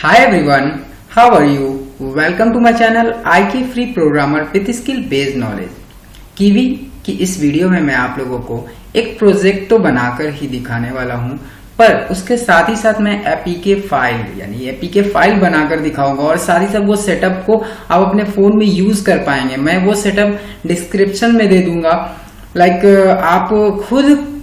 Hi everyone, how are you? Welcome to my channel IK Free Programmer with Skill Based Knowledge। Kiwi की इस video में मैं आप लोगों को एक प्रोजेक्ट तो बनाकर ही दिखाने वाला हूं, पर उसके साथ ही साथ मैं एपीके फाइल यानी एपीके फाइल बनाकर दिखाऊंगा और साथ ही साथ वो सेटअप को आप अपने फोन में यूज कर पाएंगे। मैं वो सेटअप डिस्क्रिप्शन में दे दूंगा। आप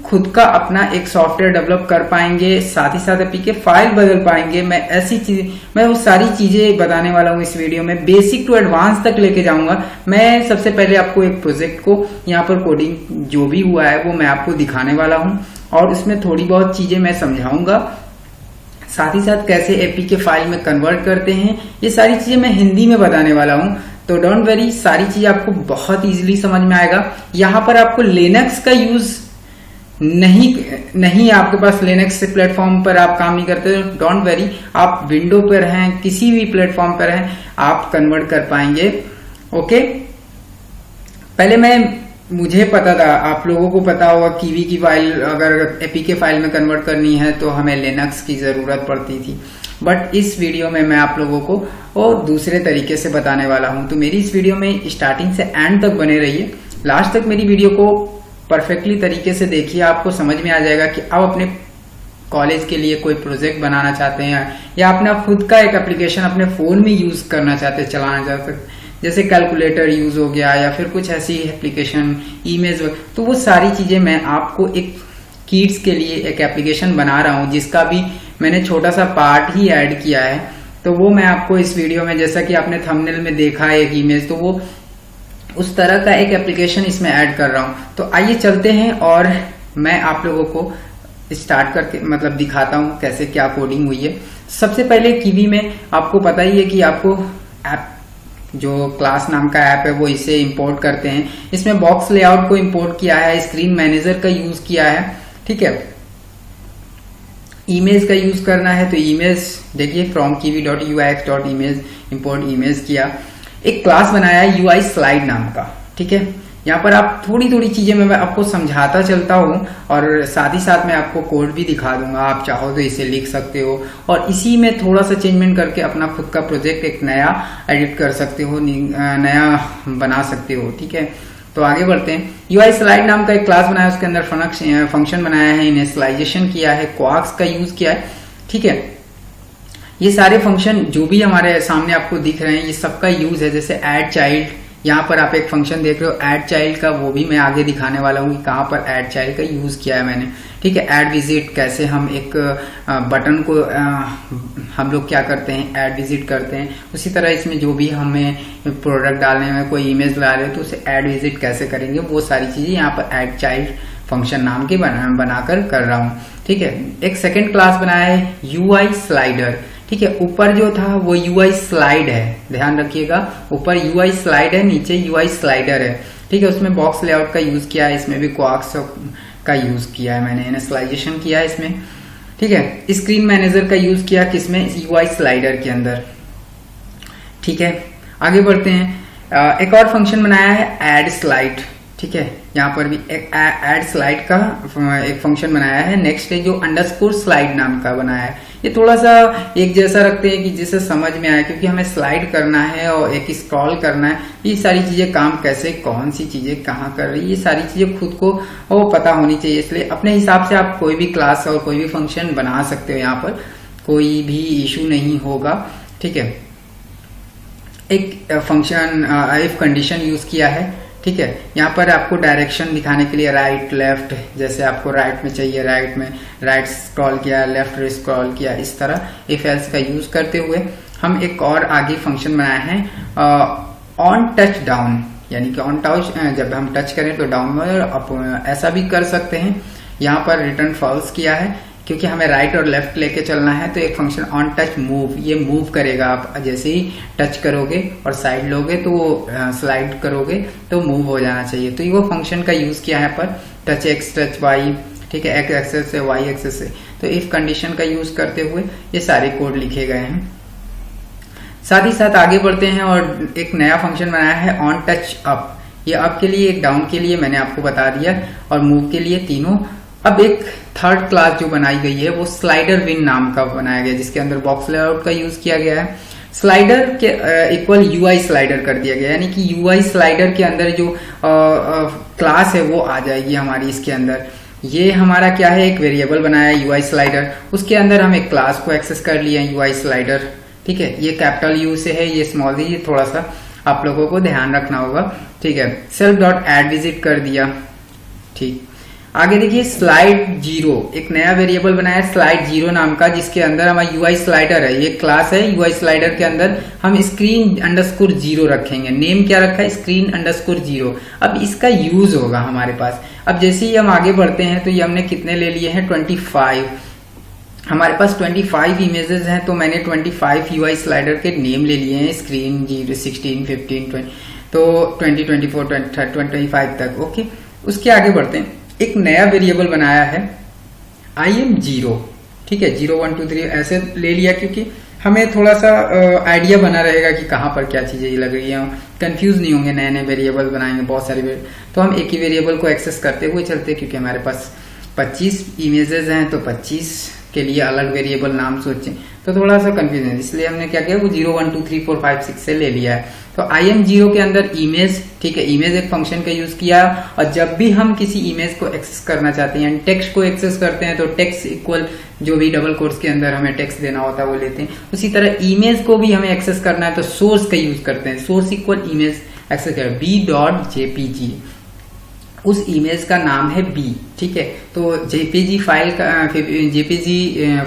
खुद का अपना एक सॉफ्टवेयर डेवलप कर पाएंगे, साथ ही साथ एपीके फाइल बदल पाएंगे। मैं वो सारी चीजें बताने वाला हूँ इस वीडियो में। बेसिक टू एडवांस तक लेके जाऊंगा। मैं सबसे पहले आपको एक प्रोजेक्ट को यहाँ पर कोडिंग जो भी हुआ है वो मैं आपको दिखाने वाला हूँ और उसमें थोड़ी बहुत चीजें मैं समझाऊंगा। साथ ही साथ कैसे एपीके फाइल में कन्वर्ट करते हैं, ये सारी चीजें मैं हिंदी में बताने वाला हूँ। तो डोंट वरी, सारी चीजें आपको बहुत इजीली समझ में आएगा। यहाँ पर आपको लिनक्स का यूज नहीं आपके पास लिनक्स प्लेटफॉर्म पर आप काम नहीं करते, डोंट वेरी, आप विंडो पर हैं, किसी भी प्लेटफॉर्म पर हैं, आप कन्वर्ट कर पाएंगे। ओके, पहले मुझे पता था, आप लोगों को पता होगा कीवी की फाइल अगर एपीके फाइल में कन्वर्ट करनी है तो हमें लिनक्स की जरूरत पड़ती थी, बट इस वीडियो में मैं आप लोगों को और दूसरे तरीके से बताने वाला हूं। तो मेरी इस वीडियो में स्टार्टिंग से एंड तक बने रहिए, लास्ट तक मेरी वीडियो को परफेक्टली तरीके से देखिए। आपको समझ में आ जाएगा कि आप अपने कॉलेज के लिए कोई प्रोजेक्ट बनाना चाहते हैं या अपना खुद का एक एप्लीकेशन अपने फोन में यूज करना चाहते हैं, चलाना चाहते हैं, जैसे कैलकुलेटर यूज हो गया या फिर कुछ ऐसी एप्लीकेशन, ईमेज, तो वो सारी चीजें मैं आपको एक किड्स के लिए एक एप्लीकेशन बना रहा हूं जिसका भी मैंने छोटा सा पार्ट ही ऐड किया है। तो वो मैं आपको इस वीडियो में, जैसा कि आपने थंबनेल में देखा है एक इमेज, तो वो उस तरह का एक एप्लीकेशन इसमें ऐड कर रहा हूं। तो आइए चलते हैं और मैं आप लोगों को स्टार्ट करके दिखाता हूं कैसे क्या कोडिंग हुई है। सबसे पहले कीवी में आपको पता ही है कि आपको ऐप जो क्लास नाम का ऐप है वो इसे इंपोर्ट करते हैं। इसमें बॉक्स लेआउट को इंपोर्ट किया है, स्क्रीन मैनेजर का यूज किया है, ठीक है। इमेज का यूज करना है तो इमेज देखिए फ्रॉम kiwi.ux.image इंपोर्ट इमेज किया। एक क्लास बनाया है UI स्लाइड नाम का, ठीक है। यहाँ पर आप थोड़ी चीजें मैं आपको समझाता चलता हूँ और साथ ही साथ मैं आपको कोड भी दिखा दूंगा। आप चाहो तो इसे लिख सकते हो और इसी में थोड़ा सा चेंजमेंट करके अपना खुद का प्रोजेक्ट एक नया एडिट कर सकते हो, नया बना सकते हो, ठीक है। तो आगे बढ़ते हैं। UI स्लाइड नाम का एक क्लास बनाया, उसके अंदर फंक्शन बनाया है, इनिशियलाइजेशन किया है, क्वार्क्स का यूज किया है, ठीक है। ये सारे फंक्शन जो भी हमारे सामने आपको दिख रहे हैं ये सबका यूज है। जैसे ऐड चाइल्ड, यहाँ पर आप एक फंक्शन देख रहे हो ऐड चाइल्ड का, वो भी मैं आगे दिखाने वाला हूँ कि कहाँ पर ऐड चाइल्ड का यूज किया है मैंने, ठीक है। ऐड विजिट, कैसे हम एक बटन को हम लोग क्या करते हैं, ऐड विजिट करते हैं, उसी तरह इसमें जो भी हमें प्रोडक्ट डालने में कोई इमेज ला रहे हो तो उसे ऐड विजिट कैसे करेंगे, वो सारी चीजें यहाँ पर ऐड चाइल्ड फंक्शन नाम के बनाकर कर रहा हूँ, ठीक है। एक सेकेंड क्लास बनाया है UI स्लाइडर, ठीक है। ऊपर जो था वो UI स्लाइड है, ध्यान रखिएगा, ऊपर UI स्लाइड है, नीचे UI स्लाइडर है, ठीक है। उसमें बॉक्स लेआउट का यूज किया है, इसमें भी क्वार्क्स का यूज किया है मैंने, इनिशियलाइजेशन किया है इसमें, ठीक है। स्क्रीन मैनेजर का यूज किया किसमें, UI स्लाइडर के अंदर, ठीक है। आगे बढ़ते हैं। एक और फंक्शन बनाया है ऐड स्लाइड, ठीक है। यहाँ पर भी एक ऐड स्लाइड का एक फंक्शन बनाया है। नेक्स्ट है जो अंडरस्कोर स्लाइड नाम का बनाया है। ये थोड़ा सा एक जैसा रखते हैं कि जिसे समझ में आए, क्योंकि हमें स्लाइड करना है और एक स्क्रॉल करना है। ये सारी चीजें काम कैसे, कौन सी चीजें कहाँ कर रही है, ये सारी चीजें खुद को वो पता होनी चाहिए। इसलिए अपने हिसाब से आप कोई भी क्लास और कोई भी फंक्शन बना सकते हो, यहाँ पर कोई भी इशू नहीं होगा, ठीक है। एक फंक्शन इफ कंडीशन यूज किया है, ठीक है। यहाँ पर आपको डायरेक्शन दिखाने के लिए राइट लेफ्ट, जैसे आपको राइट में चाहिए राइट में राइट स्क्रॉल किया, लेफ्ट स्क्रॉल किया, इस तरह इफ एल्स का यूज करते हुए हम एक और आगे फंक्शन बनाया है ऑन टच डाउन, यानी कि ऑन टच, जब हम टच करें तो डाउन में, आप ऐसा भी कर सकते हैं। यहाँ पर रिटर्न फॉल्स किया है क्योंकि हमें राइट और लेफ्ट लेके चलना है। तो एक फंक्शन ऑन टच मूव, ये मूव करेगा, आप जैसे ही टच करोगे और साइड लोगे तो स्लाइड करोगे तो मूव हो जाना चाहिए। तो ये वो फंक्शन का यूज किया है पर टच एक्स टच वाई, ठीक है, एक्स एक्सेस से वाई एक्सेस से। तो इफ कंडीशन का यूज करते हुए ये सारे कोड लिखे गए हैं। साथ ही साथ आगे बढ़ते हैं और एक नया फंक्शन बनाया है ऑन टच अप। ये अप के लिए, एक डाउन के लिए मैंने आपको बता दिया और मूव के लिए, तीनों अब एक थर्ड क्लास जो बनाई गई है वो स्लाइडर विन नाम का बनाया गया, जिसके अंदर बॉक्स लेआउट का यूज किया गया है। स्लाइडर के इक्वल यूआई स्लाइडर कर दिया गया, यानी कि यूआई स्लाइडर के अंदर जो क्लास है वो आ जाएगी हमारी इसके अंदर। ये हमारा क्या है, एक वेरिएबल बनाया है यूआई स्लाइडर, उसके अंदर हम एक क्लास को एक्सेस कर लिया यूआई स्लाइडर। ठीक है, ये कैपिटल यू से है, ये स्मॉल सी, ये थोड़ा सा आप लोगों को ध्यान रखना होगा। ठीक है, सेल्फ डॉट एड विजिट कर दिया। ठीक, आगे देखिए स्लाइड जीरो, एक नया वेरिएबल बनाया है स्लाइड जीरो नाम का, जिसके अंदर हमारा यूआई स्लाइडर है, ये क्लास है। यूआई स्लाइडर के अंदर हम स्क्रीन अंडरस्कोर जीरो रखेंगे। नेम क्या रखा है, स्क्रीन अंडरस्कोर जीरो। अब इसका यूज होगा हमारे पास। अब जैसे ही हम आगे बढ़ते हैं तो ये हमने कितने ले लिए हैं, 25। हमारे पास 25 इमेजेस हैं, तो मैंने 25 यूआई स्लाइडर के नेम ले लिए हैं, स्क्रीन 0, 16, 15, 20, तो 20, 24, 20, 25 तक। ओके, उसके आगे बढ़ते हैं। एक नया वेरिएबल बनाया है IM0। ठीक है, 0, 1, 2, 3 ऐसे ले लिया, क्योंकि हमें थोड़ा सा आइडिया बना रहेगा कि कहाँ पर क्या चीजें लग रही हैं, कंफ्यूज नहीं होंगे। नए नए वेरिएबल बनाएंगे बहुत सारे तो हम एक ही वेरिएबल को एक्सेस करते हुए चलते, क्योंकि हमारे पास 25 इमेजेस हैं, तो 25 के लिए अलग वेरिएबल नाम सोचें तो थोड़ा सा कंफ्यूजन है, इसलिए हमने क्या किया, वो 0, 1, 2, 3, 4, 5, 6 से ले लिया है। तो IM0 के अंदर इमेज, ठीक है, इमेज एक फंक्शन का यूज किया। और जब भी हम किसी इमेज को एक्सेस करना चाहते हैं, टेक्स्ट को एक्सेस करते हैं, तो टेक्स्ट इक्वल जो भी डबल कोट्स के अंदर हमें टेक्स्ट देना होता है वो लेते हैं। उसी तरह इमेज को भी हमें एक्सेस करना है तो सोर्स का यूज करते हैं, सोर्स इक्वल इमेज एक्सेस कर b.jpg, उस इमेज का नाम है b। ठीक है, तो जेपीजी फाइल का जेपीजी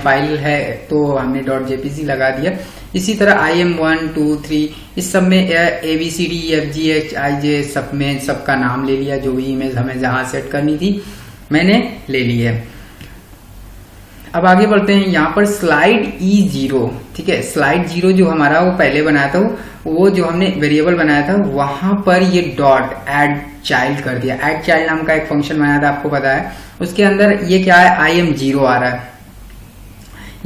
फाइल है, तो हमने .jpg लगा दिया। इसी तरह IM1, 2, 3 इस सब में ABCDEFGHIJ सब में सबका नाम ले लिया, जो भी इमेज हमें जहां सेट करनी थी मैंने ले ली है। अब आगे बढ़ते हैं, यहाँ पर स्लाइड E0। ठीक है, स्लाइड 0 जो हमारा वो पहले बनाया था, वो जो हमने वेरिएबल बनाया था, वहां पर ये डॉट एड चाइल्ड कर दिया। एड चाइल्ड नाम का एक फंक्शन बनाया था, आपको पता है। उसके अंदर ये क्या है, IM0 आ रहा है।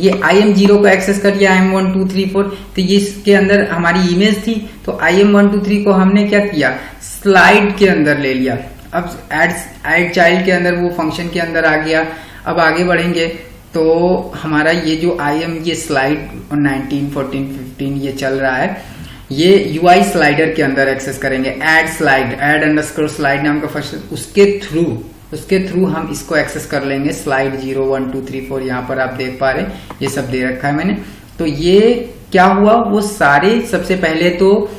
ये IM0 को एक्सेस कर लिया, IM1, 2, 3, 4, तो ये इसके अंदर हमारी इमेज थी, तो IM1, 2, 3 को हमने क्या किया, स्लाइड के अंदर ले लिया। अब एड चाइल्ड के अंदर वो फंक्शन के अंदर आ गया। अब आगे बढ़ेंगे तो हमारा ये जो ये स्लाइड 19, 14, 15 ये चल रहा है, ये यूआई स्लाइडर के अंदर एक्सेस करेंगे। एड अंडरस्कोर स्लाइड नाम का फंक्शन, उसके थ्रू हम इसको एक्सेस कर लेंगे। स्लाइड 0, 1, 2, 3, 4 यहाँ पर आप देख पा रहे हैं, ये सब दे रखा है मैंने। तो ये क्या हुआ, वो सारे सबसे पहले तो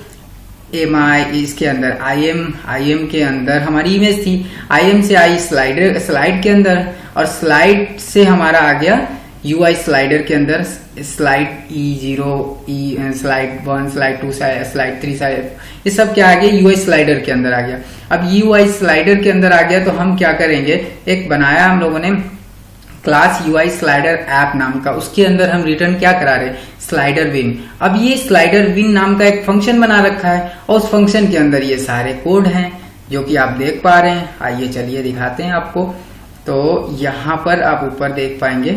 इसके अंदर IM के अंदर हमारी इमेज थी, IM से आई स्लाइड के अंदर, और स्लाइड से हमारा आ गया UI स्लाइडर के अंदर। Slide E0, slide 1, slide 2, slide 3, ये सब क्या आ गया, UI स्लाइडर के अंदर आ गया। अब UI स्लाइडर के अंदर आ गया तो हम क्या करेंगे, एक बनाया हम लोगों ने क्लास UI स्लाइडर ऐप नाम का, उसके अंदर हम रिटर्न क्या करा रहे, स्लाइडर विन। अब ये स्लाइडर विन नाम का एक फंक्शन बना रखा है, और उस फंक्शन के अंदर ये सारे कोड हैं जो कि आप देख पा रहे हैं। आइए चलिए दिखाते हैं आपको। तो यहाँ पर आप ऊपर देख पाएंगे,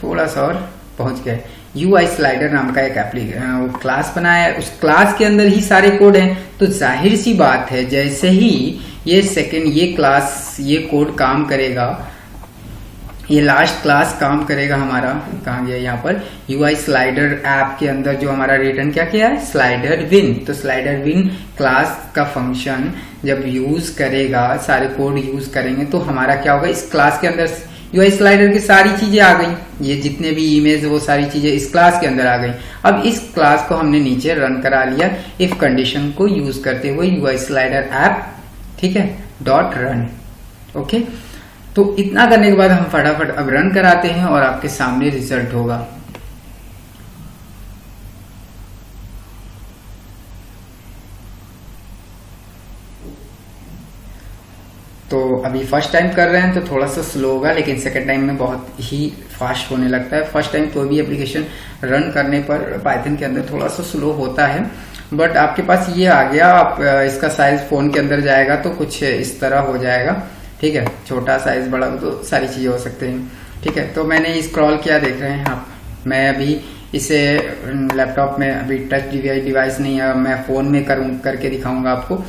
थोड़ा सा और पहुंच गए, UI स्लाइडर नाम का एक क्लास बनाया है, उस क्लास के अंदर ही सारे कोड हैं। तो जाहिर सी बात है, जैसे ही ये क्लास ये कोड काम करेगा, ये लास्ट क्लास काम करेगा हमारा, कहाँ गया यहाँ पर, UI स्लाइडर ऐप के अंदर जो हमारा रिटर्न क्या किया है, स्लाइडर विन। तो स्लाइडर विन क्लास का फंक्शन जब यूज करेगा, सारे कोड यूज करेंगे, तो हमारा क्या होगा, इस क्लास के अंदर UI स्लाइडर की सारी चीजें आ गई, ये जितने भी इमेज वो सारी चीजें इस क्लास के अंदर आ गई। अब इस क्लास को हमने नीचे रन करा लिया इफ कंडीशन को यूज करते हुए, UI स्लाइडर ऐप, ठीक है, .run। ओके, तो इतना करने के बाद हम फटाफट अब रन कराते हैं और आपके सामने रिजल्ट होगा। तो अभी फर्स्ट टाइम कर रहे हैं तो थोड़ा सा स्लो होगा, लेकिन सेकंड टाइम में बहुत ही फास्ट होने लगता है। फर्स्ट टाइम कोई भी एप्लीकेशन रन करने पर पाइथन के अंदर थोड़ा सा स्लो होता है, बट आपके पास ये आ गया। आप इसका साइज फोन के अंदर जाएगा तो कुछ इस तरह हो जाएगा, ठीक है, छोटा साइज बड़ा तो सारी चीजें हो सकते हैं, ठीक है। तो मैंने स्क्रॉल किया, देख रहे हैं आप, मैं अभी इसे लैपटॉप में अभी टच डिवाइस नहीं है, मैं फोन में करके दिखाऊंगा आपको।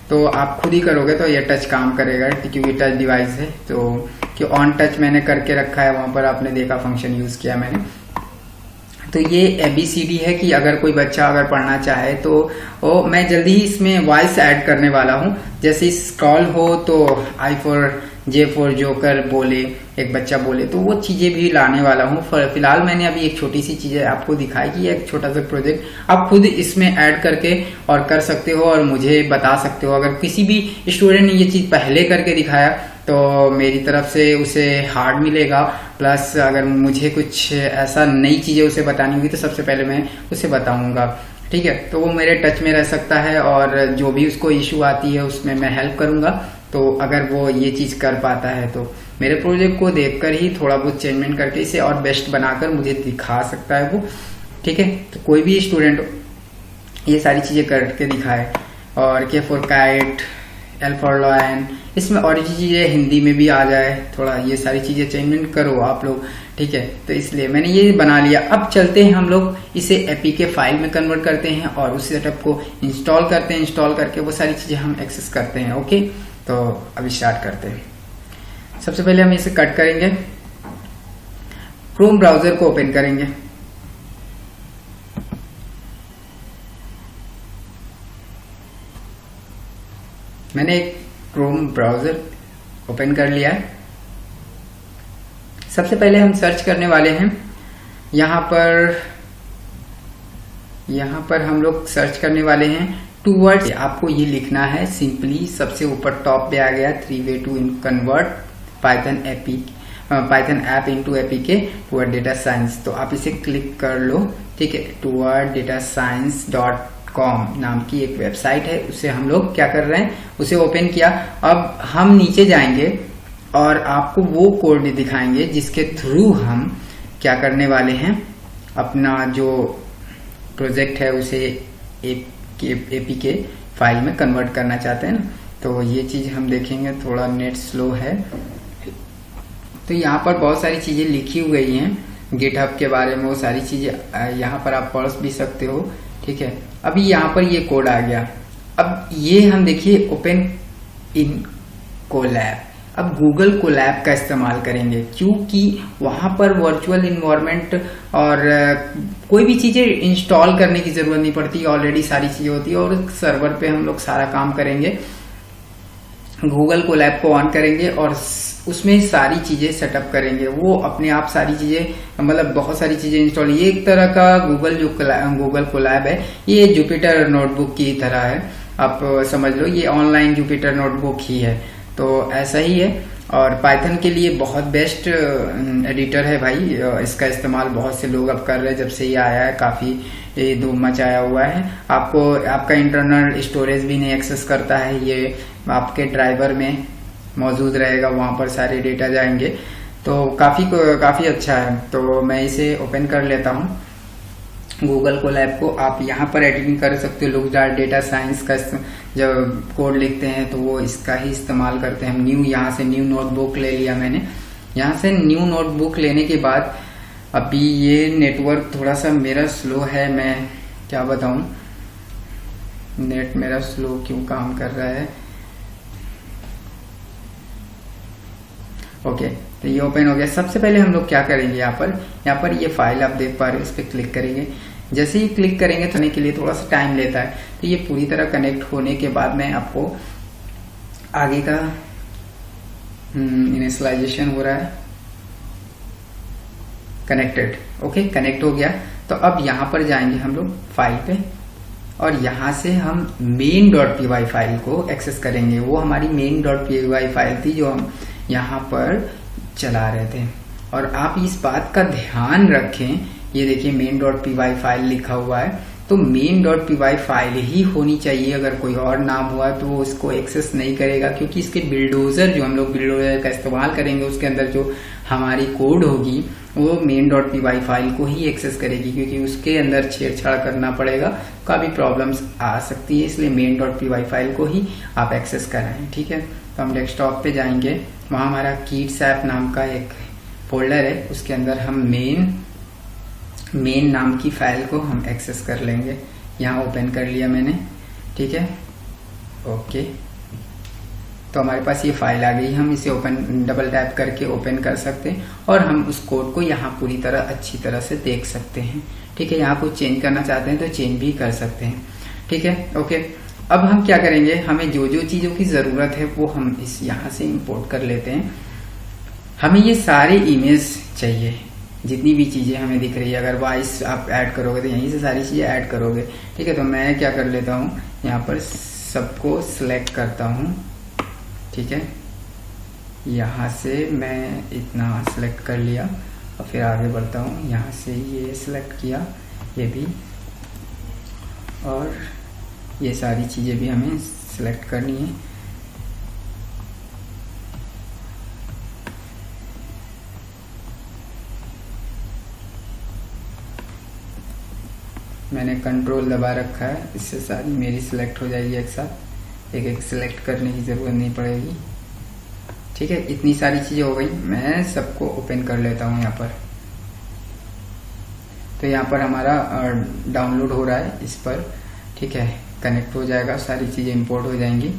तो आप खुद ही करोगे तो ये टच काम करेगा, क्योंकि टच डिवाइस है। तो कि ऑन टच मैंने करके रखा है, वहां पर आपने देखा फंक्शन यूज किया मैंने। तो ये ABCD है कि अगर कोई बच्चा अगर पढ़ना चाहे तो मैं जल्दी ही इसमें वॉइस ऐड करने वाला हूँ। जैसे स्क्रॉल हो तो I for J for joker बोले, एक बच्चा बोले, तो वो चीजें भी लाने वाला हूँ। फिलहाल मैंने अभी एक छोटी सी चीज आपको दिखाई कि एक छोटा सा प्रोजेक्ट आप खुद इसमें ऐड करके और कर सकते हो और मुझे बता सकते हो। अगर किसी भी स्टूडेंट ने ये चीज पहले करके दिखाया तो मेरी तरफ से उसे हार्ड मिलेगा, प्लस अगर मुझे कुछ ऐसा नई चीजें उसे बतानी होगी तो सबसे पहले मैं उसे बताऊंगा, ठीक है। तो वो मेरे टच में रह सकता है और जो भी उसको इश्यू आती है उसमें मैं हेल्प करूंगा। तो अगर वो ये चीज कर पाता है तो मेरे प्रोजेक्ट को देखकर ही थोड़ा बहुत चेंजमेंट करके इसे और बेस्ट बनाकर मुझे दिखा सकता है वो, ठीक है। तो कोई भी स्टूडेंट ये सारी चीजें करके दिखाए। और K for kite, L for lion, इसमें और चीजें हिंदी में भी आ जाए, थोड़ा ये सारी चीजें चेंजमेंट करो आप लोग, ठीक है। तो इसलिए मैंने ये बना लिया। अब चलते हैं हम लोग इसे APK फाइल में कन्वर्ट करते हैं और उस सेटअप को इंस्टॉल करते हैं। इंस्टॉल करके वो सारी चीजें हम एक्सेस करते हैं, ओके। तो अभी स्टार्ट करते हैं। सबसे पहले हम इसे कट करेंगे, क्रोम ब्राउजर को ओपन करेंगे। मैंने एक क्रोम ब्राउजर ओपन कर लिया है। सबसे पहले हम सर्च करने वाले हैं, यहां पर हम लोग सर्च करने वाले हैं टू वर्ड्स। आपको ये लिखना है सिंपली, सबसे ऊपर टॉप पे आ गया 3 way to convert Python app into APK toward data science. तो आप इसे क्लिक कर लो, ठीक है। towarddataScience.com नाम की एक वेबसाइट है, उसे हम लोग क्या कर रहे हैं, उसे ओपन किया। अब हम नीचे जाएंगे और आपको वो कोड दिखाएंगे जिसके थ्रू हम क्या करने वाले हैं, अपना जो प्रोजेक्ट है उसे APK फाइल में कन्वर्ट करना चाहते हैं ना। तो ये चीज हम देखेंगे, थोड़ा नेट स्लो है। तो यहाँ पर बहुत सारी चीजें लिखी हुई गई हैं गिटहब के बारे में, वो सारी चीजें यहाँ पर आप पढ़ भी सकते हो, ठीक है। अभी यहाँ पर ये कोड आ गया। अब ये हम देखिए ओपन इन कोलैब। अब गूगल कोलैब का इस्तेमाल करेंगे क्योंकि वहां पर वर्चुअल इन्वायरमेंट और कोई भी चीजें इंस्टॉल करने की जरूरत नहीं पड़ती, ऑलरेडी सारी चीजें होती है और सर्वर पे हम लोग सारा काम करेंगे। गूगल कोलैब को ऑन करेंगे और उसमें सारी चीजें सेटअप करेंगे, वो अपने आप सारी चीजें, मतलब बहुत सारी चीजें इंस्टॉल। ये एक तरह का गूगल कोलैब है, ये जुपिटर नोटबुक की तरह है, आप समझ लो ये ऑनलाइन जुपिटर नोटबुक ही है। तो ऐसा ही है और पाइथन के लिए बहुत बेस्ट एडिटर है भाई। इसका इस्तेमाल बहुत से लोग अब कर रहे हैं, जब से ये आया है काफी धूम मचाया हुआ है। आपका इंटरनल स्टोरेज भी नहीं एक्सेस करता है, ये आपके ड्राइवर में मौजूद रहेगा, वहां पर सारे डेटा जाएंगे। तो काफी अच्छा है। तो मैं इसे ओपन कर लेता हूँ गूगल कोलैब को। आप यहाँ पर एडिटिंग कर सकते हो, लोग डेटा साइंस का जब कोड लिखते हैं तो वो इसका ही इस्तेमाल करते हैं। हम यहाँ से न्यू नोटबुक ले लिया मैंने। यहाँ से न्यू नोटबुक लेने के बाद अभी ये नेटवर्क थोड़ा सा मेरा स्लो है, मैं क्या बताऊं, नेट मेरा स्लो क्यों काम कर रहा है। ओके, तो ये ओपन हो गया। सबसे पहले हम लोग क्या करेंगे, यहाँ पर ये फाइल आप देख पा रहे हो, इस पर क्लिक करेंगे। जैसे ही क्लिक करेंगे तो के लिए थोड़ा सा टाइम लेता है। तो ये पूरी तरह कनेक्ट होने के बाद मैं आपको आगे का इनिशियलाइजेशन हो रहा है, कनेक्टेड। ओके, कनेक्ट हो गया। तो अब यहाँ पर जाएंगे हम लोग फाइल पे और यहाँ से हम main.py फाइल को एक्सेस करेंगे। वो हमारी main.py फाइल थी जो हम यहाँ पर चला रहे थे। और आप इस बात का ध्यान रखें, ये देखिए main.py फाइल लिखा हुआ है, तो main.py फाइल ही होनी चाहिए। अगर कोई और नाम हुआ तो वो उसको एक्सेस नहीं करेगा, क्योंकि इसके बिल्डोजर जो हम लोग बिल्डोजर का इस्तेमाल करेंगे उसके अंदर जो हमारी कोड होगी वो main.py फाइल को ही एक्सेस करेगी, क्योंकि उसके अंदर छेड़छाड़ करना पड़ेगा, काफी प्रॉब्लम्स आ सकती है। इसलिए main.py फाइल को ही आप एक्सेस कराएं, ठीक है। तो हम डेस्कटॉप पे जाएंगे, वहां हमारा किड्स ऐप नाम का एक फोल्डर है, उसके अंदर हम मेन नाम की फाइल को हम एक्सेस कर लेंगे। यहाँ ओपन कर लिया मैंने, ठीक है। ओके, तो हमारे पास ये फाइल आ गई। हम इसे ओपन डबल टैप करके ओपन कर सकते हैं और हम उस कोड को यहाँ पूरी तरह अच्छी तरह से देख सकते हैं। ठीक है, यहाँ कुछ चेंज करना चाहते हैं तो चेंज भी कर सकते हैं। ठीक है, ओके। अब हम क्या करेंगे, हमें जो जो चीजों की जरूरत है वो हम इस यहाँ से इंपोर्ट कर लेते हैं। हमें ये सारे इमेज चाहिए, जितनी भी चीजें हमें दिख रही है। अगर वॉइस आप ऐड करोगे तो यहीं से सारी चीजें ऐड करोगे। ठीक है, तो मैं क्या कर लेता हूँ, यहाँ पर सबको सिलेक्ट करता हूँ। ठीक है, यहाँ से मैं इतना सिलेक्ट कर लिया और फिर आगे बढ़ता हूँ। यहाँ से ये सिलेक्ट किया, ये भी, और ये सारी चीजें भी हमें सिलेक्ट करनी है। मैंने कंट्रोल दबा रखा है, इससे सारी मेरी सिलेक्ट हो जाएगी एक साथ, एक एक सिलेक्ट करने की जरूरत नहीं पड़ेगी। ठीक है, इतनी सारी चीजें हो गई। मैं सबको ओपन कर लेता हूँ यहाँ पर। तो यहाँ पर हमारा डाउनलोड हो रहा है इस पर। ठीक है, कनेक्ट हो जाएगा, सारी चीजें इंपोर्ट हो जाएंगी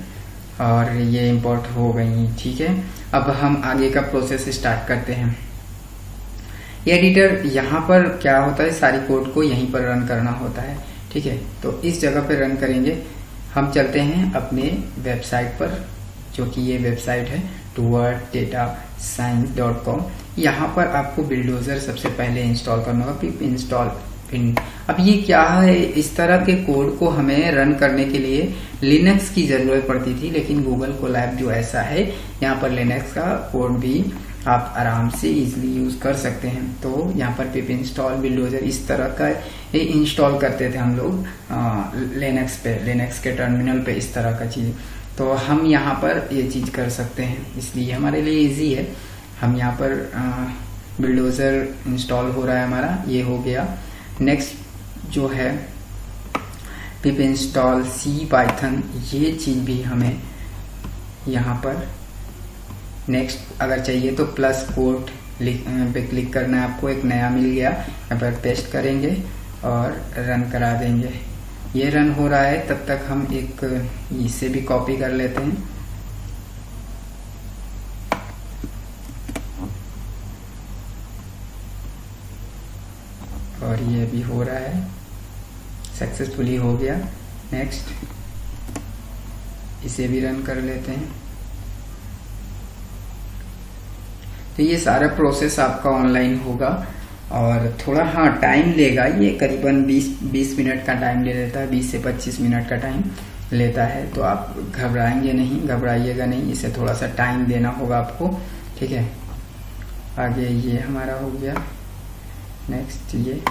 और ये इंपोर्ट हो गई। ठीक है, अब हम आगे का प्रोसेस स्टार्ट करते हैं। ये एडिटर यहाँ पर क्या होता है, सारी कोड को यहीं पर रन करना होता है। ठीक है, तो इस जगह पर रन करेंगे। हम चलते हैं अपने वेबसाइट पर, जो कि ये वेबसाइट है towarddataScience.com। यहाँ पर आपको बिल्डोजर सबसे पहले इंस्टॉल करना होगा, पिप इंस्टॉल पिन। अब ये क्या है, इस तरह के कोड को हमें रन करने के लिए लिनक्स की जरूरत पड़ती थी, लेकिन गूगल कोलैब जो ऐसा है, यहाँ पर लिनक्स का कोड भी आप आराम से इजीली यूज कर सकते हैं। तो यहाँ पर पिप इंस्टॉल बिल्डोजर इस तरह का इंस्टॉल करते थे हम लोग लिनक्स पे, लिनक्स के टर्मिनल पे, इस तरह का चीज। तो हम यहाँ पर ये चीज कर सकते हैं, इसलिए हमारे लिए इजी है। हम यहाँ पर बिल्डोजर इंस्टॉल हो रहा है हमारा, ये हो गया। नेक्स्ट जो है पिप इंस्टॉल सी पाइथन, ये चीज भी हमें यहाँ पर नेक्स्ट अगर चाहिए तो प्लस कोड पे क्लिक करना है आपको, एक नया मिल गया, यहाँ पर पेस्ट करेंगे और रन करा देंगे। ये रन हो रहा है, तब तक हम एक इसे भी कॉपी कर लेते हैं। और ये भी हो रहा है, सक्सेसफुली हो गया। नेक्स्ट इसे भी रन कर लेते हैं। तो ये सारा प्रोसेस आपका ऑनलाइन होगा और थोड़ा टाइम लेगा, ये करीबन 20 मिनट का टाइम ले लेता है, 20 से 25 मिनट का टाइम लेता है। तो आप घबराइएगा नहीं, इसे थोड़ा सा टाइम देना होगा आपको। ठीक है, आगे ये हमारा हो गया। नेक्स्ट ये,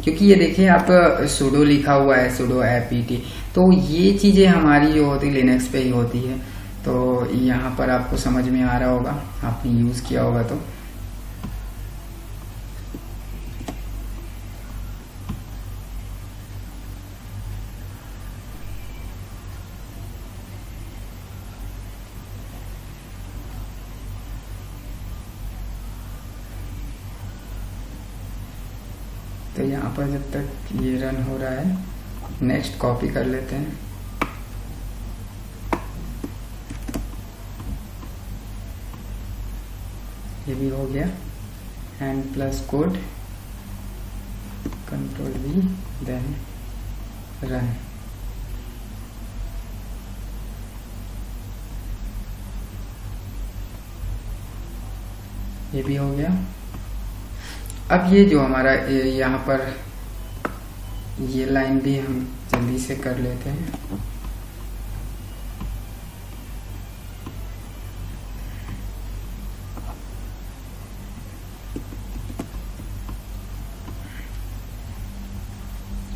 क्योंकि ये देखिए आप सुडो लिखा हुआ है, सुडो apt, तो ये चीजें हमारी जो होती है लिनक्स पे ही होती है। तो यहाँ पर आपको समझ में आ रहा होगा, आपने यूज किया होगा। तो यहाँ पर जब तक ये रन हो रहा है, नेक्स्ट कॉपी कर लेते हैं। ये भी हो गया। And plus code, control V, then run. ये भी हो गया। अब ये जो हमारा यहाँ पर ये लाइन भी हम जल्दी से कर लेते हैं।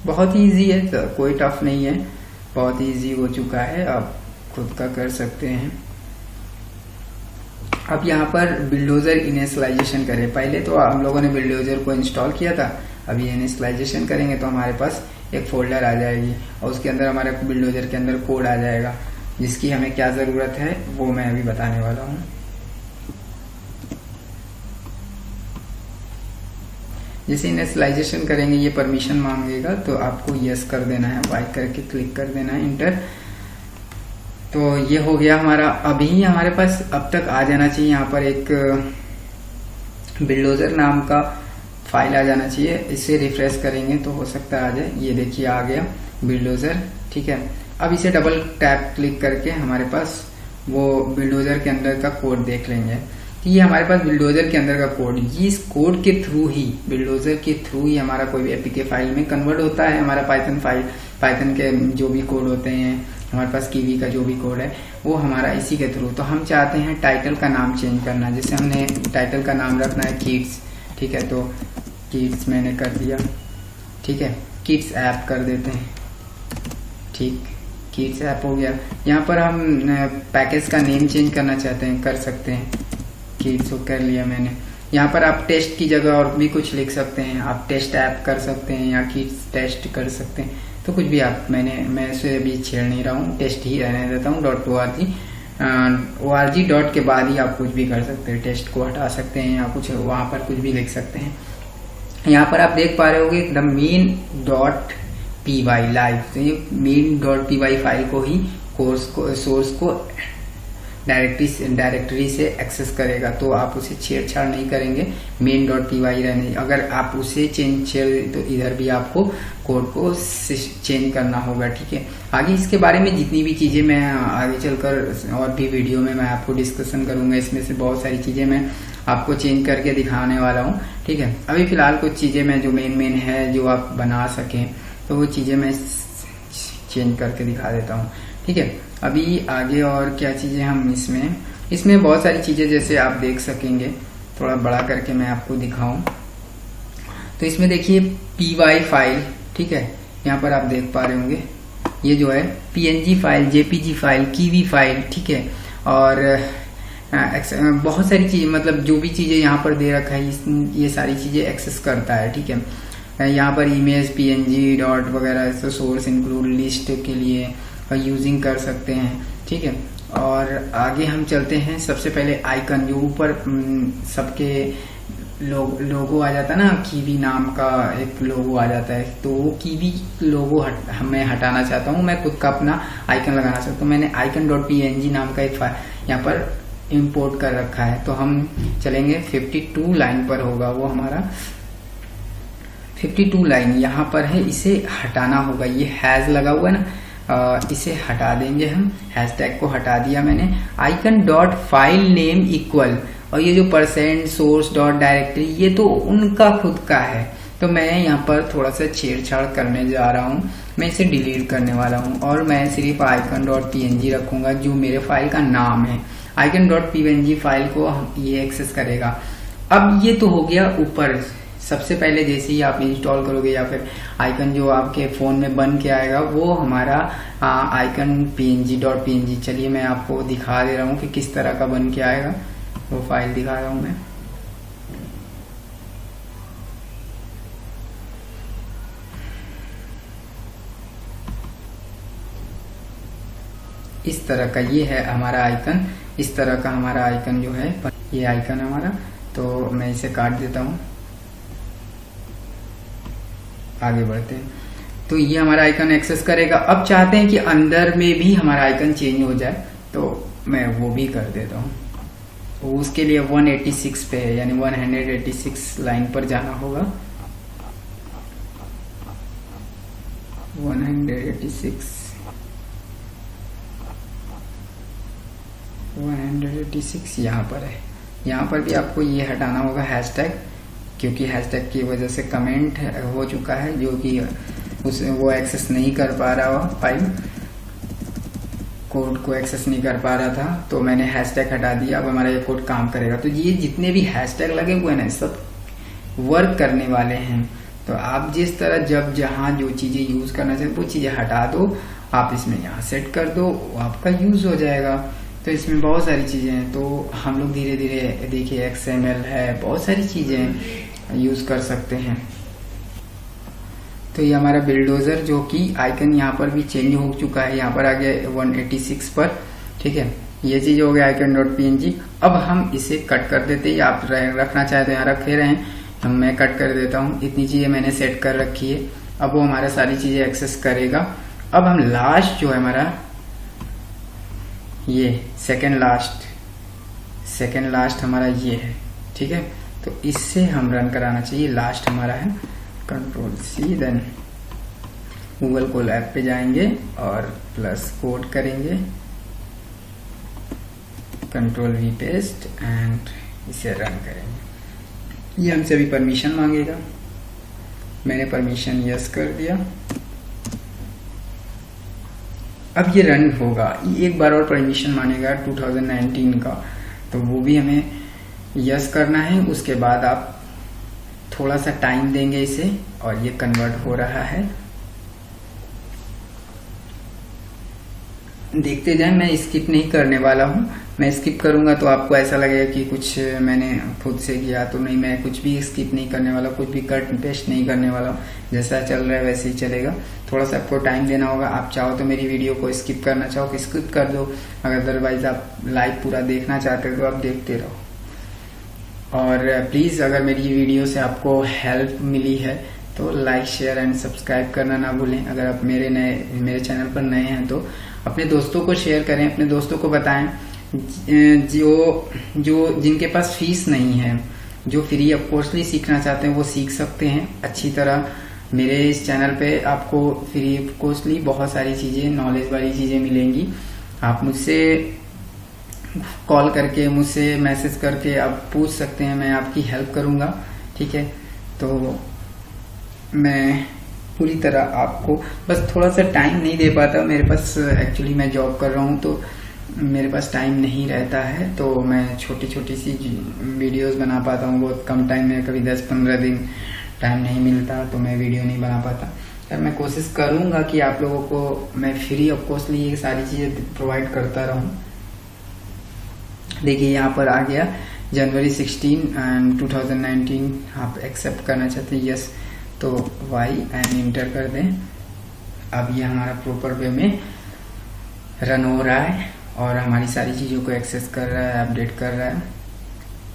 बहुत ही इजी है, तो कोई टफ नहीं है, बहुत ही इजी हो चुका है, आप खुद का कर सकते हैं। अब यहाँ पर बिल्डोजर इनिशियलाइजेशन करें। पहले तो हम लोगों ने बिल्डोजर को इंस्टॉल किया था, अभी इनिशियलाइजेशन करेंगे तो हमारे पास एक फोल्डर आ जाएगी और उसके अंदर हमारे बिल्डोजर के अंदर कोड आ जाएगा, जिसकी हमें क्या जरूरत है वो मैं अभी बताने वाला हूँ। जैसे इनिशियलाइजेशन करेंगे ये परमिशन मांगेगा, तो आपको यस कर देना है, वाई करके क्लिक कर देना है, इंटर। तो ये हो गया हमारा। अभी हमारे पास अब तक आ जाना चाहिए यहाँ पर एक बिल्डोजर नाम का फाइल आ जाना चाहिए। इसे रिफ्रेश करेंगे तो हो सकता है आ जाए। ये देखिए आ गया बिल्डोजर, ठीक है। अब इसे डबल टैप क्लिक करके हमारे पास वो बिल्डोजर के अंदर का कोड देख लेंगे। तो ये हमारे पास बिल्डोजर के अंदर का कोड, ये इस कोड के थ्रू ही, बिल्डोजर के थ्रू ही हमारा कोई भी एपीके फाइल में कन्वर्ट होता है। हमारा पाइथन फाइल, पाइथन के जो भी कोड होते हैं, हमारे पास कीवी का जो भी कोड है वो हमारा इसी के थ्रू। तो हम चाहते हैं टाइटल का नाम चेंज करना, जैसे हमने टाइटल का नाम रखना है किड्स, ठीक है। तो किड्स मैंने कर दिया, ठीक है। किड्स ऐप कर देते हैं, ठीक, किड्स ऐप हो गया। यहाँ पर हम पैकेज का नेम चेंज करना चाहते हैं, कर सकते हैं, किड्स को कर लिया मैंने। यहाँ पर आप टेस्ट की जगह और भी कुछ लिख सकते हैं, आप टेस्ट ऐप कर सकते हैं या किड्स टेस्ट कर सकते हैं, तो कुछ भी आप, मैं इसे अभी छेड़ नहीं रहा हूँ, टेस्ट ही रहने देता हूँ। .org डॉट के बाद ही आप कुछ भी कर सकते हैं, टेस्ट को हटा सकते हैं या कुछ वहां पर कुछ भी लिख सकते हैं। यहाँ पर आप देख पा रहे होंगे द main.py लाइव, तो ये main.py फाइल को ही सोर्स को डायरेक्टरी से एक्सेस करेगा, तो आप उसे छेड़छाड़ नहीं करेंगे, main.py रहने। अगर आप उसे छेड़ तो इधर भी आपको कोड को चेंज करना होगा, ठीक है। आगे इसके बारे में जितनी भी चीजें मैं आगे चलकर और भी वीडियो में मैं आपको डिस्कशन करूंगा, इसमें से बहुत सारी चीजें मैं आपको चेंज करके दिखाने वाला हूँ, ठीक है। अभी फिलहाल कुछ चीजें मैं जो मेन है जो आप बना सकें, तो वो चीजें मैं चेंज करके दिखा देता हूँ, ठीक है। अभी आगे और क्या चीजें हम इसमें बहुत सारी चीजें जैसे आप देख सकेंगे, थोड़ा बड़ा करके मैं आपको दिखाऊं तो इसमें देखिए py फाइल, ठीक है। यहाँ पर आप देख पा रहे होंगे ये जो है png file, jpg file, kiwi file, ठीक है। और बहुत सारी चीजें, मतलब जो भी चीजें यहाँ पर दे रखा है ये सारी चीजें एक्सेस करता है, ठीक है। यहाँ पर इमेज png डॉट वगैरह सोर्स इंक्लूड लिस्ट के लिए यूजिंग कर सकते हैं, ठीक है। और आगे हम चलते हैं। सबसे पहले आइकन जो ऊपर सबके लोगो आ जाता है ना, कीवी नाम का एक लोगो आ जाता है, तो वो कीवी लोगो मैं हटाना चाहता हूँ, मैं खुद का अपना आइकन लगाना चाहता हूँ। मैंने icon.png नाम का एक फाइल यहाँ पर इंपोर्ट कर रखा है, तो हम चलेंगे 52 लाइन पर होगा वो हमारा 52 लाइन यहाँ पर है, इसे हटाना होगा। ये हैज लगा हुआ है ना, इसे हटा देंगे हम, हैशटैग को हटा दिया मैंने। Icon dot file name equal, और ये जो % सोर्स डॉट डायरेक्टरी ये तो उनका खुद का है, तो मैं यहाँ पर थोड़ा सा छेड़छाड़ करने जा रहा हूँ, मैं इसे डिलीट करने वाला हूँ और मैं सिर्फ icon.png रखूंगा जो मेरे फाइल का नाम है। icon.png फाइल को ये एक्सेस करेगा। अब ये तो हो गया ऊपर, सबसे पहले जैसे ही आप इंस्टॉल करोगे या फिर आइकन जो आपके फोन में बन के आएगा वो हमारा icon.png। चलिए मैं आपको दिखा दे रहा हूँ कि किस तरह का बन के आएगा, वो फाइल दिखा रहा हूँ मैं। इस तरह का ये है हमारा आइकन, इस तरह का हमारा आइकन जो है, ये आइकन हमारा। तो मैं इसे काट देता हूँ, आगे बढ़ते हैं। तो ये हमारा आइकन एक्सेस करेगा। अब चाहते हैं कि अंदर में भी हमारा आइकन चेंज हो जाए, तो मैं वो भी कर देता हूँ। तो उसके लिए 186 पे है, यानी 186 लाइन पर जाना होगा। 186 यहाँ पर है। यहाँ पर भी आपको ये हटाना होगा हैशटैग, क्योंकि हैशटैग की वजह से कमेंट हो चुका है जो कि वो एक्सेस नहीं कर पा रहा हो, फाइल कोड को एक्सेस नहीं कर पा रहा था, तो मैंने हैशटैग हटा दिया। अब हमारा ये कोड काम करेगा। तो ये जितने भी हैशटैग लगे हुए हैं ना, सब वर्क करने वाले हैं। तो आप जिस तरह जब जहाँ जो चीजें यूज करना चाहते वो चीजें हटा दो, आप इसमें यहाँ सेट कर दो, आपका यूज हो जाएगा। तो इसमें बहुत सारी चीजें हैं, तो हम लोग धीरे धीरे देखिए XML है, बहुत सारी चीजें यूज कर सकते हैं। तो ये हमारा बिल्डोजर जो कि आइकन यहाँ पर भी चेंज हो चुका है, यहाँ पर आ गया 186 पर, ठीक है। ये चीज हो गया icon.png। अब हम इसे कट कर देते हैं, आप रखना चाहे तो यहाँ रखे रहें, मैं कट कर देता हूँ। इतनी चीजें मैंने सेट कर रखी है, अब वो हमारा सारी चीजें एक्सेस करेगा। अब हम लास्ट जो है हमारा ये सेकेंड लास्ट हमारा ये है, ठीक है। तो इससे हम रन कराना चाहिए। लास्ट हमारा है Ctrl+C, देन गूगल कोल ऐप पे जाएंगे और प्लस कोड करेंगे, Ctrl+V पेस्ट एंड इसे रन करेंगे। ये हमसे अभी परमिशन मांगेगा, मैंने परमिशन यस कर दिया। अब ये रन होगा, एक बार और परमिशन मांगेगा 2019 का, तो वो भी हमें यस करना है। उसके बाद आप थोड़ा सा टाइम देंगे इसे और ये कन्वर्ट हो रहा है। देखते जाएं, मैं स्किप नहीं करने वाला हूँ। मैं स्किप करूंगा तो आपको ऐसा लगेगा कि कुछ मैंने खुद से किया, तो नहीं, मैं कुछ भी स्किप नहीं करने वाला, कुछ भी कट पेस्ट नहीं करने वाला। जैसा चल रहा है वैसे ही चलेगा। थोड़ा सा आपको टाइम देना होगा। आप चाहो तो मेरी वीडियो को स्किप करना चाहो तो स्किप कर दो, अगर अदरवाइज आप लाइव पूरा देखना चाहते हो तो आप देखते रहो। और प्लीज अगर मेरी वीडियो से आपको हेल्प मिली है तो लाइक शेयर एंड सब्सक्राइब करना ना भूलें। अगर आप मेरे चैनल पर नए हैं तो अपने दोस्तों को शेयर करें, अपने दोस्तों को बताएं जो जिनके पास फीस नहीं है, जो फ्री ऑफ कॉस्टली सीखना चाहते हैं वो सीख सकते हैं अच्छी तरह। मेरे इस चैनल पे आपको फ्री ऑफ कॉस्टली बहुत सारी चीजें, नॉलेज वाली चीजें मिलेंगी। आप मुझसे कॉल करके, मुझसे मैसेज करके आप पूछ सकते हैं, मैं आपकी हेल्प करूंगा, ठीक है। तो मैं पूरी तरह आपको, बस थोड़ा सा टाइम नहीं दे पाता मेरे पास, एक्चुअली मैं जॉब कर रहा हूँ तो मेरे पास टाइम नहीं रहता है, तो मैं छोटी छोटी सी वीडियोस बना पाता हूँ बहुत कम टाइम में। कभी 10-15 दिन टाइम नहीं मिलता तो मैं वीडियो नहीं बना पाता। यार मैं कोशिश करूंगा कि आप लोगों को मैं फ्री ऑफ कॉस्टली ये सारी चीजें प्रोवाइड करता रहूं। देखिए यहाँ पर आ गया जनवरी 16 एंड 2019, आप एक्सेप्ट करना चाहते हैं यस, तो वाई एंड इंटर कर दें। अब ये हमारा प्रॉपर वे में रन हो रहा है और हमारी सारी चीज़ों को एक्सेस कर रहा है, अपडेट कर रहा है।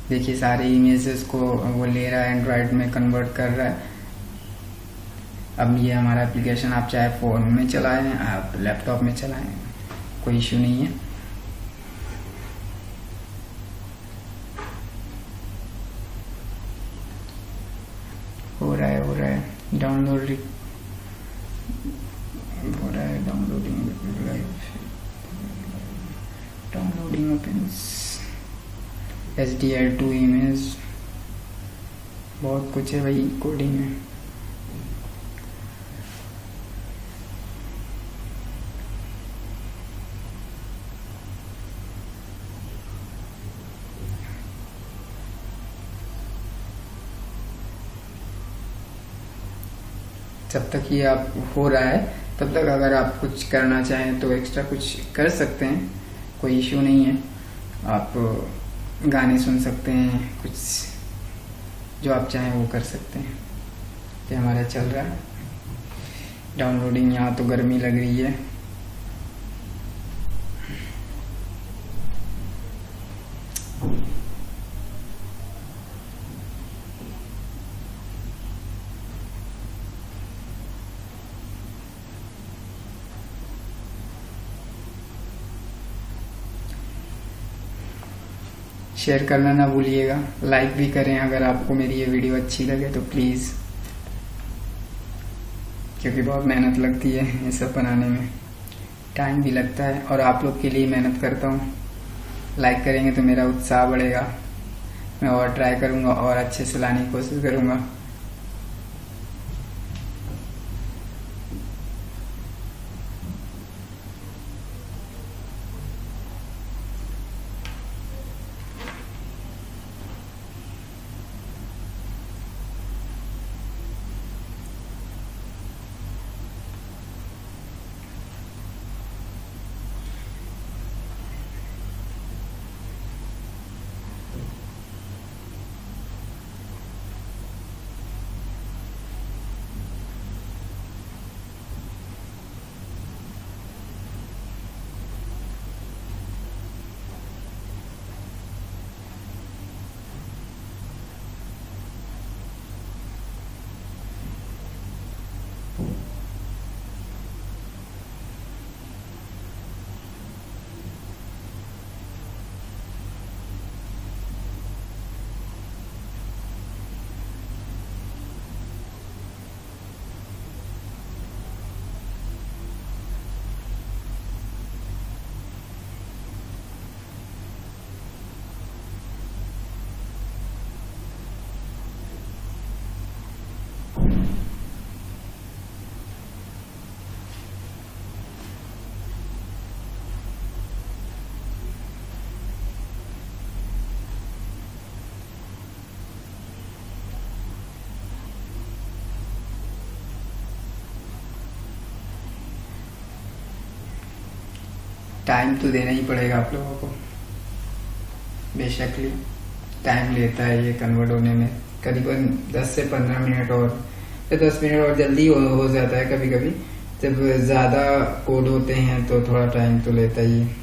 देखिए सारे इमेजेस को वो ले रहा है, एंड्रॉयड में कन्वर्ट कर रहा है। अब ये हमारा एप्लीकेशन आप चाहे फ़ोन में चलाएं, आप लैपटॉप में चलाएं, कोई इशू नहीं है। हो रहा है डाउनलोडिंग हो रहा है, डाउनलोडिंग ओपन्स HDL2 इमेज, बहुत कुछ है भाई कोडिंग में। जब तक ये आप हो रहा है तब तक अगर आप कुछ करना चाहें तो एक्स्ट्रा कुछ कर सकते हैं, कोई इश्यू नहीं है। आप गाने सुन सकते हैं, कुछ जो आप चाहें वो कर सकते हैं। ये हमारा चल रहा है डाउनलोडिंग। यहाँ तो गर्मी लग रही है। शेयर करना ना भूलिएगा, लाइक भी करें अगर आपको मेरी ये वीडियो अच्छी लगे तो प्लीज़, क्योंकि बहुत मेहनत लगती है ये सब बनाने में, टाइम भी लगता है और आप लोग के लिए मेहनत करता हूँ। लाइक करेंगे तो मेरा उत्साह बढ़ेगा, मैं और ट्राई करूँगा और अच्छे से लाने की कोशिश करूँगा। टाइम तो देना ही पड़ेगा आप लोगों को, बेशकली टाइम लेता है ये कन्वर्ट होने में, करीबन 10 से 15 मिनट और 10 मिनट और जल्दी हो जाता है। कभी कभी जब ज़्यादा कोड होते हैं तो थोड़ा टाइम तो लेता ही है।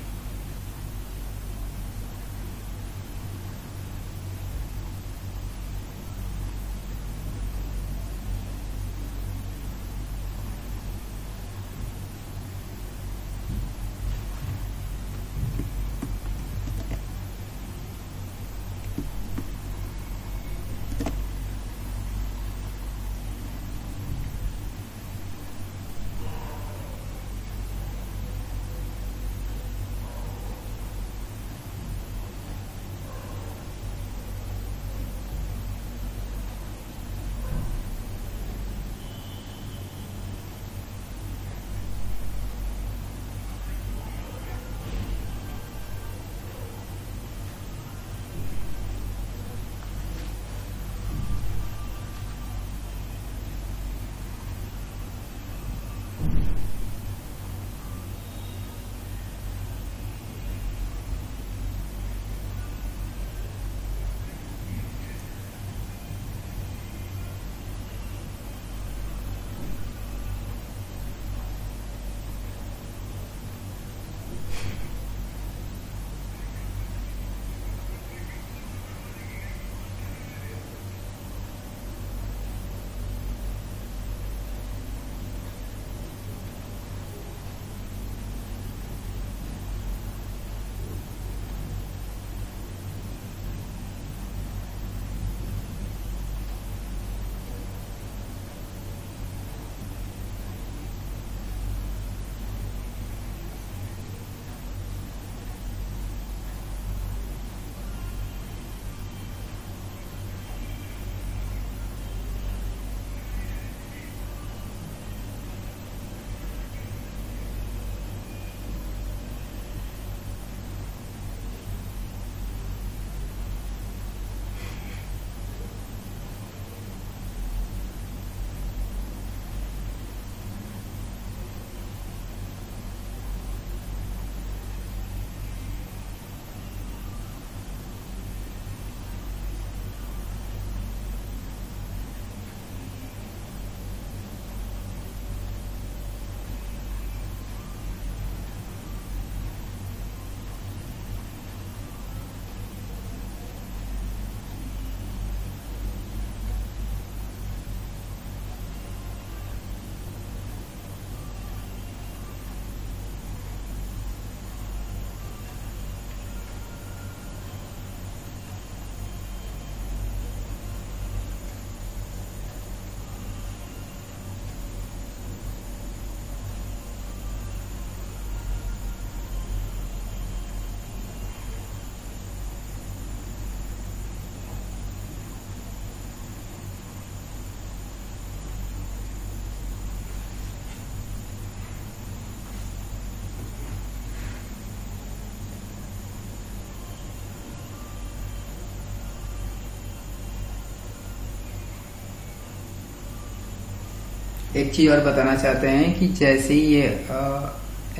एक चीज़ और बताना चाहते हैं कि जैसे ही ये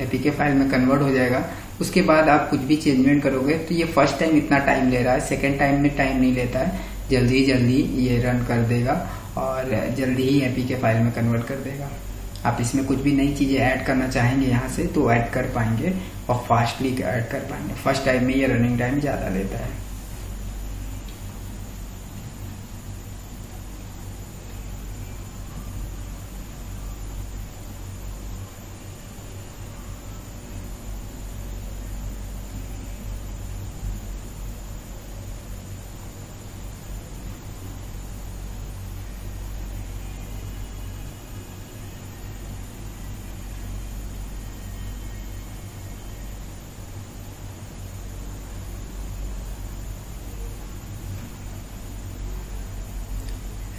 एपीके फाइल में कन्वर्ट हो जाएगा, उसके बाद आप कुछ भी चेंजमेंट करोगे तो ये फर्स्ट टाइम इतना टाइम ले रहा है, सेकेंड टाइम में टाइम नहीं लेता है, जल्दी जल्दी ये रन कर देगा और जल्दी ही एपीके फाइल में कन्वर्ट कर देगा। आप इसमें कुछ भी नई चीज़ें ऐड करना चाहेंगे यहाँ से तो ऐड कर पाएंगे और फास्टली ऐड कर पाएंगे। फर्स्ट टाइम में ये रनिंग टाइम ज़्यादा लेता है।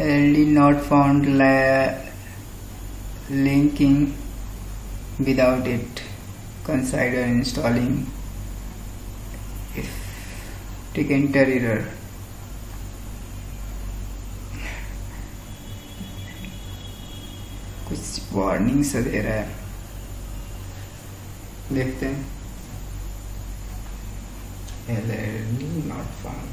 LD not found linking without it. Consider installing if take enter error. कुछ वार्निंग सा दे रहा है, देखते हैं। LLD not found.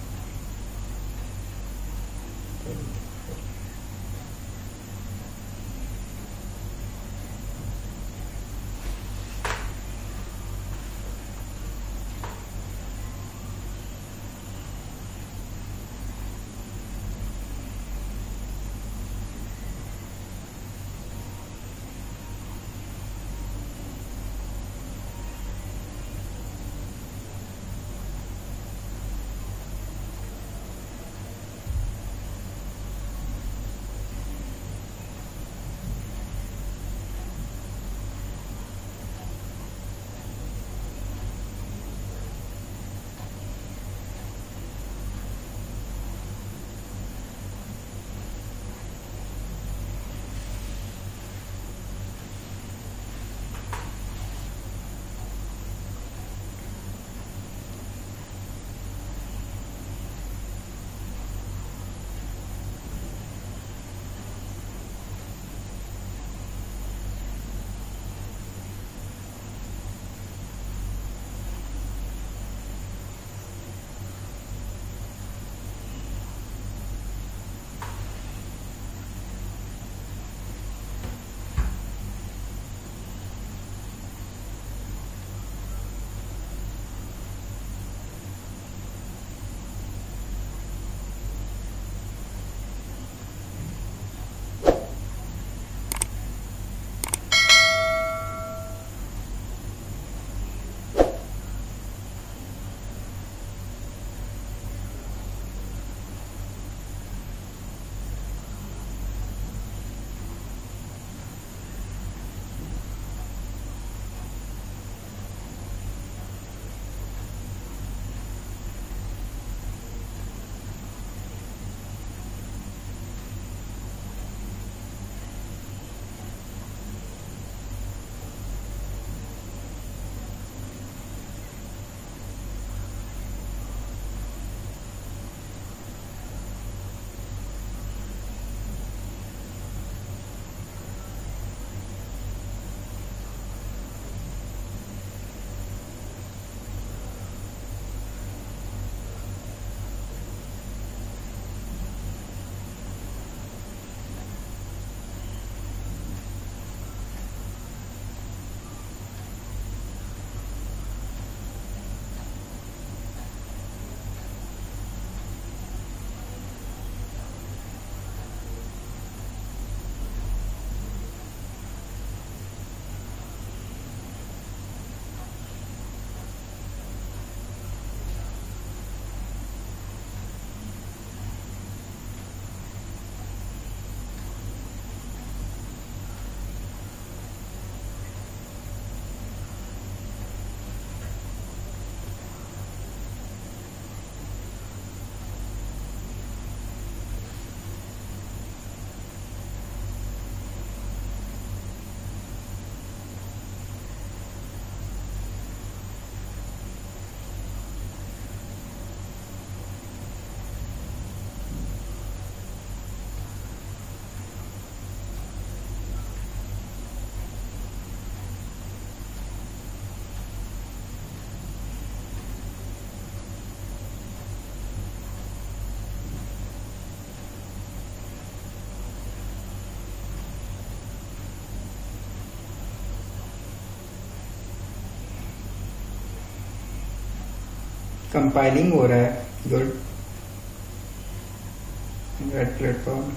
कंपाइलिंग हो रहा है. गुड. Red platform.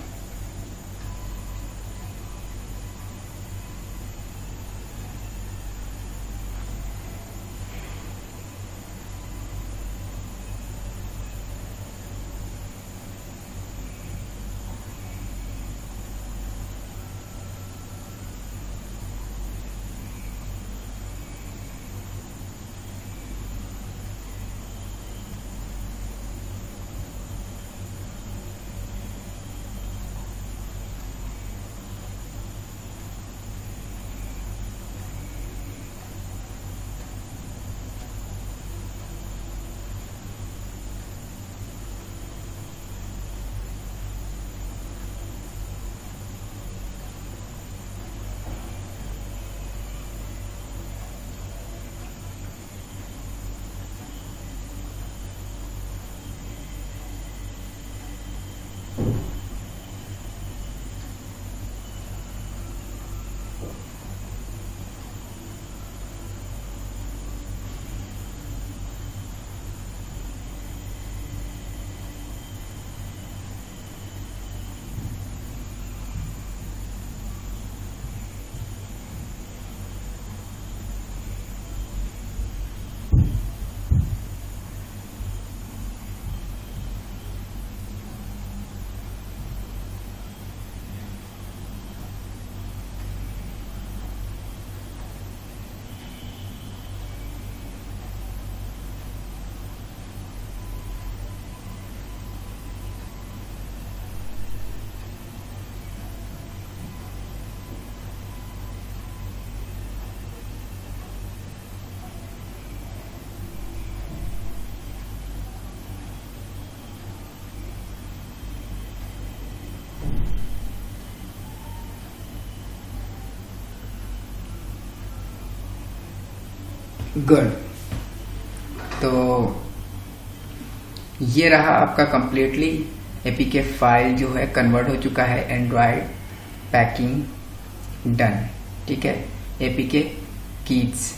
गुड। तो ये रहा आपका कंप्लीटली एपीके फाइल जो है कन्वर्ट हो चुका है एंड्रॉयड पैकिंग डन। ठीक है, एपीके कीट्स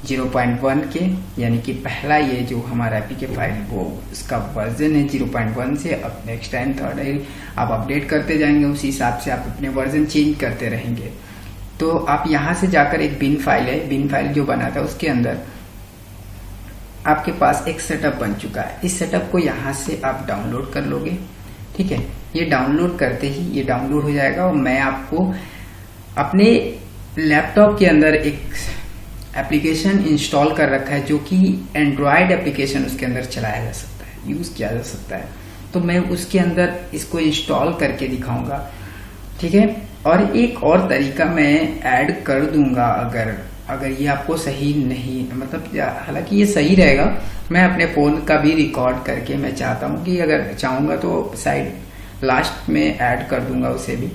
0.1 के, यानी कि पहला ये जो हमारा एपीके फाइल वो उसका वर्जन है 0.1 से। अब नेक्स्ट टाइम थर्ड आप अपडेट करते जाएंगे, उसी हिसाब से आप अपने वर्जन चेंज करते रहेंगे। तो आप यहां से जाकर एक बिन फाइल है, बिन फाइल जो बना था उसके अंदर आपके पास एक सेटअप बन चुका है। इस सेटअप को यहां से आप डाउनलोड कर लोगे। ठीक है, ये डाउनलोड करते ही ये डाउनलोड हो जाएगा और मैं आपको अपने लैपटॉप के अंदर एक एप्लीकेशन इंस्टॉल कर रखा है जो कि एंड्रॉयड एप्लीकेशन उसके अंदर चलाया जा सकता है, यूज किया जा सकता है। तो मैं उसके अंदर इसको इंस्टॉल करके दिखाऊंगा। ठीक है, और एक और तरीका मैं ऐड कर दूंगा अगर ये आपको सही नहीं, मतलब हालांकि ये सही रहेगा, मैं अपने फोन का भी रिकॉर्ड करके मैं चाहता हूं कि अगर चाहूंगा तो साइड लास्ट में ऐड कर दूंगा उसे भी।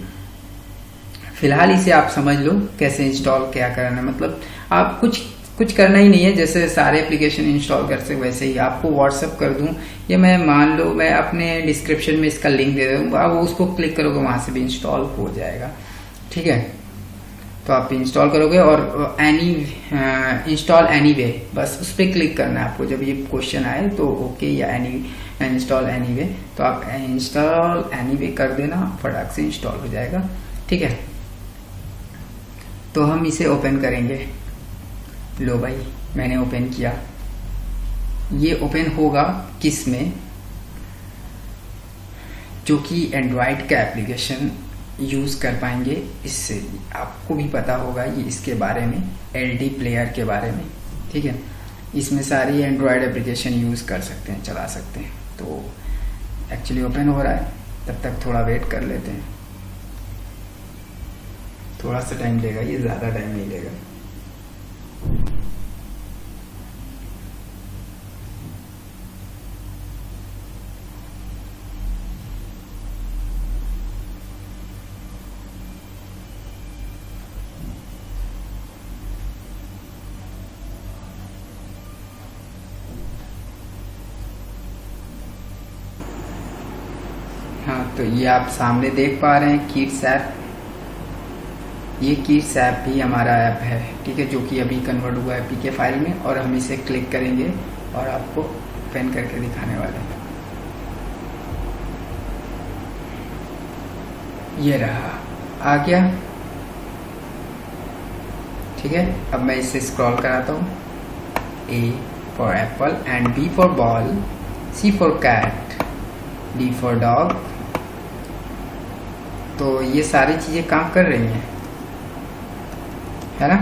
फिलहाल इसे आप समझ लो कैसे इंस्टॉल क्या करना है। मतलब आप कुछ करना ही नहीं है, जैसे सारे एप्लीकेशन इंस्टॉल करते वैसे ही आपको व्हाट्सएप कर दूं, या मैं मान लो मैं अपने डिस्क्रिप्शन में इसका लिंक दे दूंगा, आप उसको क्लिक करोगे वहां से भी इंस्टॉल हो जाएगा। ठीक है, तो आप इंस्टॉल करोगे और इंस्टॉल एनीवे, बस उस पर क्लिक करना है आपको। जब ये क्वेश्चन आए तो ओके या इंस्टॉल एनीवे, तो आप इंस्टॉल एनीवे कर देना, फटाक से इंस्टॉल हो जाएगा। ठीक है, तो हम इसे ओपन करेंगे। लो भाई, मैंने ओपन किया। ये ओपन होगा किस में, जो कि एंड्रॉयड का एप्लीकेशन यूज कर पाएंगे। इससे आपको भी पता होगा ये इसके बारे में, एलडी प्लेयर के बारे में। ठीक है, इसमें सारी एंड्रॉयड एप्लीकेशन यूज कर सकते हैं, चला सकते हैं। तो एक्चुअली ओपन हो रहा है, तब तक थोड़ा वेट कर लेते हैं। थोड़ा सा टाइम लेगा, ये ज्यादा टाइम नहीं लेगा। हाँ, तो ये आप सामने देख पा रहे हैं किड्स ऐप। ये किड्स ऐप भी हमारा ऐप है। ठीक है, जो कि अभी कन्वर्ट हुआ है एपीके फाइल में, और हम इसे क्लिक करेंगे और आपको ओपन करके दिखाने वाले हैं। ये रहा, आ गया। ठीक है, अब मैं इसे स्क्रॉल कराता हूँ। A for apple and B for ball, C for cat, D for dog। तो ये सारी चीजें काम कर रही हैं, है ना।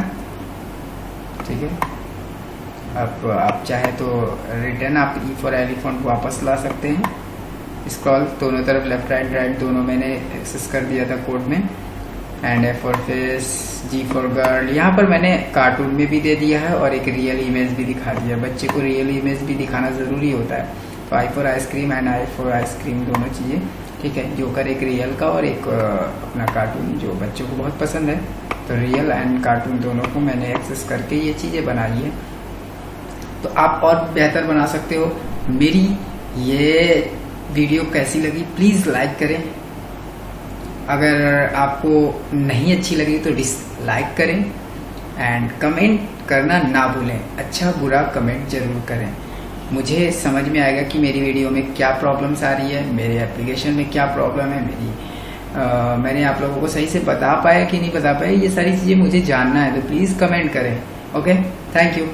ठीक है, अब आप चाहे तो रिटर्न आप E फॉर एलिफेंट वापस ला सकते हैं। स्क्रॉल दोनों तरफ, लेफ्ट राइट दोनों मैंने एक्सेस कर दिया था कोड में। And F for fish, G for girl, यहाँ पर मैंने कार्टून में भी दे दिया है और एक रियल इमेज भी दिखा दिया। बच्चे को रियल इमेज भी दिखाना जरूरी होता है। तो I for ice cream and I for ice cream, दोनों चीजें। ठीक है, जोकर एक रियल का और एक अपना कार्टून जो बच्चों को बहुत पसंद है। तो रियल एंड कार्टून दोनों को मैंने एक्सेस करके ये चीजें बना ली है। तो आप और बेहतर बना सकते हो। मेरी ये वीडियो कैसी लगी प्लीज लाइक करें। अगर आपको नहीं अच्छी लगी तो डिसलाइक करें, एंड कमेंट करना ना भूलें। अच्छा बुरा कमेंट जरूर करें, मुझे समझ में आएगा कि मेरी वीडियो में क्या प्रॉब्लम्स आ रही है, मेरे एप्लीकेशन में क्या प्रॉब्लम है, मैंने आप लोगों को सही से बता पाया कि नहीं बता पाया। ये सारी चीजें मुझे जानना है, तो प्लीज कमेंट करें। Okay, thank you.